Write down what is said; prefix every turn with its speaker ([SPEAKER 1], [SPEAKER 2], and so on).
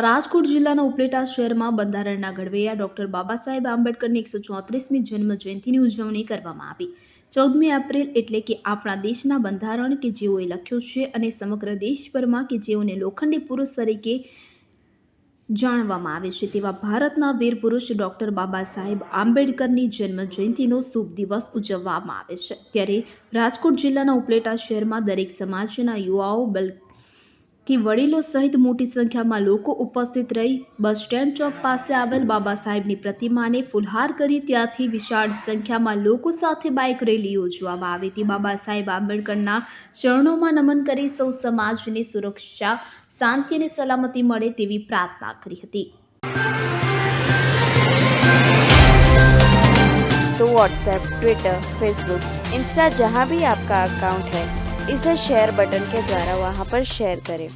[SPEAKER 1] રાજકોટ જિલ્લાના ઉપલેટા શહેરમાં બંધારણના ઘડવૈયા ડોક્ટર બાબા સાહેબ આંબેડકરની 134મી જન્મ જયંતિની ઉજવણી કરવામાં આવી। 14મી એપ્રિલ એટલે કે આપણા દેશના બંધારણ કે જેઓએ લખ્યું છે અને સમગ્ર દેશભરમાં કે જેઓને લોખંડી પુરુષ તરીકે જાણવામાં આવે છે તેવા ભારતના વીર પુરુષ ડોક્ટર બાબા સાહેબ આંબેડકરની જન્મ જયંતિનો શુભ દિવસ ઉજવવામાં આવે છે। ત્યારે રાજકોટ જિલ્લાના ઉપલેટા શહેરમાં દરેક સમાજના યુવાઓ કે વડીલો સહિત મોટી સંખ્યામાં લોકો ઉપસ્થિત રહી બસ સ્ટેન્ડ ચોક પાસે આવેલ બાબા સાહેબની પ્રતિમાને ફૂલહાર કરી ત્યાંથી વિશાળ સંખ્યામાં લોકો સાથે બાઇક રેલી યોજવામાં આવી હતી। બાબા સાહેબ આંબેડકરના ચરણોમાં નમન કરી સૌ સમાજને સુરક્ષા, શાંતિ અને સલામતી મળે તેવી પ્રાર્થના કરી હતી।
[SPEAKER 2] तो व्हाट्सएप, ट्विटर, फेसबुक, इंस्टा जहाँ भी आपका अकाउंट है इसे शेयर बटन के द्वारा वहाँ पर शेयर करें।